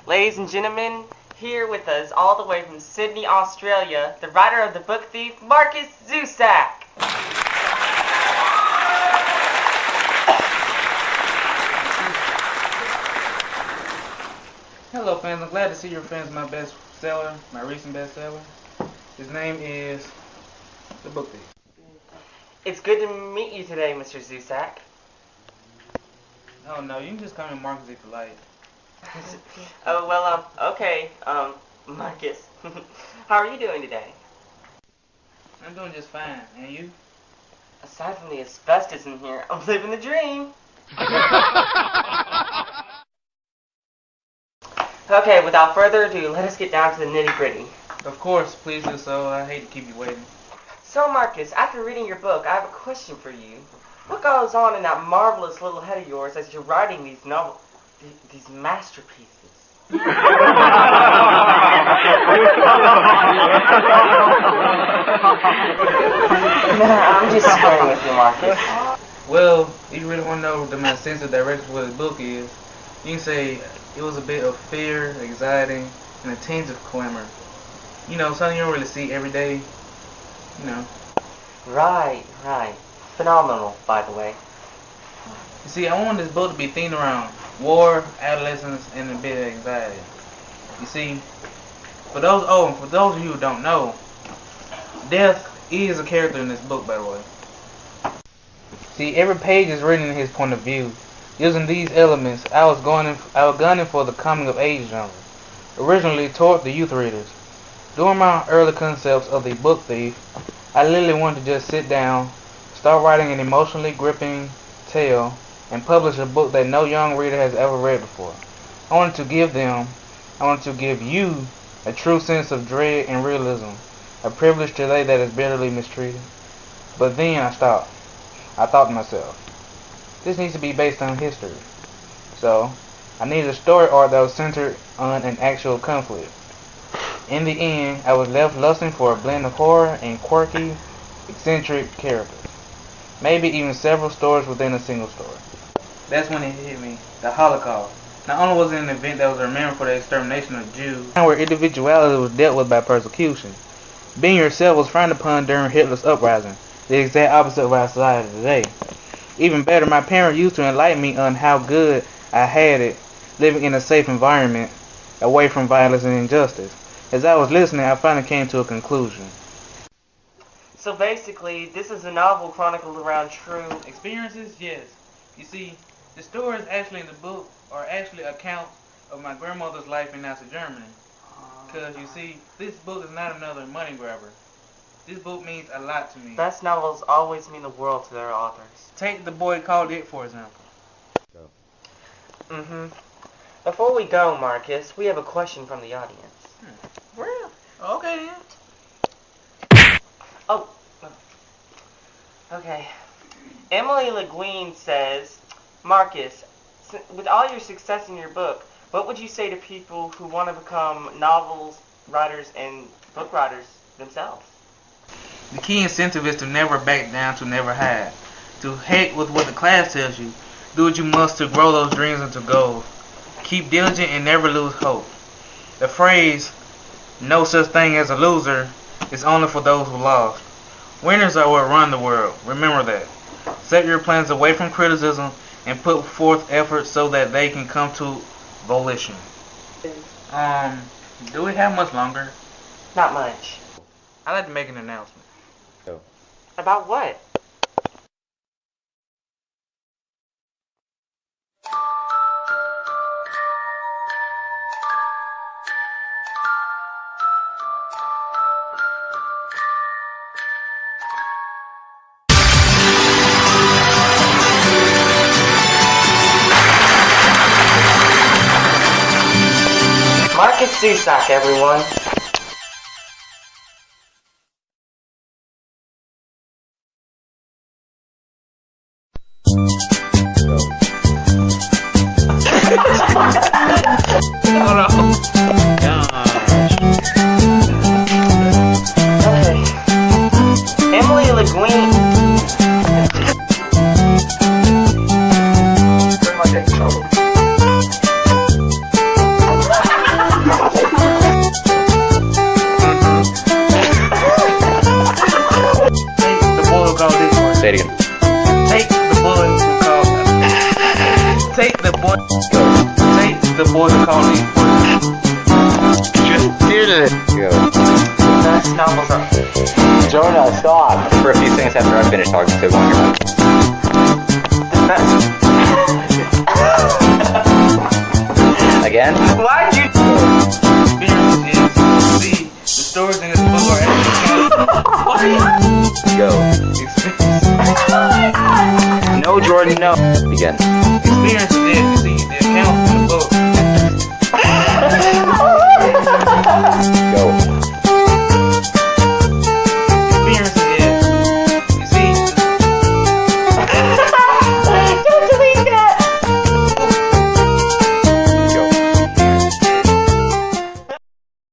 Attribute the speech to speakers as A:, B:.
A: Ladies and gentlemen, here with us all the way from Sydney, Australia, the writer of The Book Thief, Markus Zusak.
B: Hello fans, I'm glad to see your fans my best seller, my recent bestseller. His name is The Book Thief.
A: It's good to meet you today, Mr. Zusak.
B: Oh no, you can just call me Markus if you like.
A: Oh, well, okay, Markus. How are you doing today?
B: I'm doing just fine, and you?
A: Aside from the asbestos in here, I'm living the dream. Okay, without further ado, let us get down to the nitty-gritty.
B: Of course, please do so. I hate to keep you waiting.
A: So, Markus, after reading your book, I have a question for you. What goes on in that marvelous little head of yours as you're writing these these masterpieces? Nah, I'm just screwing with you, Markus.
B: Well, if you really want to know the my sense of direction for the book is, you can say it was a bit of fear, anxiety, and a tinge of glamour. You know, something you don't really see every day. You know.
A: Right. Phenomenal, by the way.
B: You see, I want this book to be themed around war, adolescence, and a bit of anxiety. You see, for those of you who don't know, death is a character in this book, by the way. See, every page is written in his point of view. Using these elements, I was gunning for the coming of age genre, originally toward the youth readers. During my early concepts of The Book Thief, I literally wanted to just sit down, start writing an emotionally gripping tale, and publish a book that no young reader has ever read before. I wanted to give you a true sense of dread and realism, a privilege today that is bitterly mistreated. But then I stopped. I thought to myself, this needs to be based on history. So, I needed a story arc that was centered on an actual conflict. In the end, I was left lusting for a blend of horror and quirky, eccentric characters. Maybe even several stories within a single story. That's when it hit me, the Holocaust. Not only was it an event that was remembered for the extermination of Jews, where individuality was dealt with by persecution. Being yourself was frowned upon during Hitler's uprising, the exact opposite of our society today. Even better, my parents used to enlighten me on how good I had it living in a safe environment, away from violence and injustice. As I was listening, I finally came to a conclusion.
A: So basically, this is a novel chronicled around true
B: experiences? Yes. You see, the stories actually in the book are actually accounts of my grandmother's life in Nazi Germany. Because, you see, this book is not another money grabber. This book means a lot to me.
A: Best novels always mean the world to their authors.
B: Take The Boy Called It, for example.
A: Before we go, Markus, we have a question from the audience.
B: Real? Okay then.
A: Oh. Okay. Emily Le Guin says, Markus, with all your success in your book, what would you say to people who want to become novels writers and book writers themselves?
B: The key incentive is to never back down, to never hide. To heck with what the class tells you. Do what you must to grow those dreams into goals. Keep diligent and never lose hope. The phrase, no such thing as a loser, is only for those who lost. Winners are what run the world. Remember that. Set your plans away from criticism and put forth effort so that they can come to volition. Do we have much longer?
A: Not much.
B: I'd like to make an announcement.
A: About what? Markus Zusak, everyone. Okay. Emily Le Guin.
B: the boys are calling you.
C: Just did it.
D: Go.
A: The best novels are.
C: Jonah, stop.
D: For a few seconds after I finish talking, so one more.
A: The best.
D: Again?
A: Why'd you?
B: See, the stories in this book are actually
D: Go.
B: experience.
C: No, Jordan, no.
D: Begin.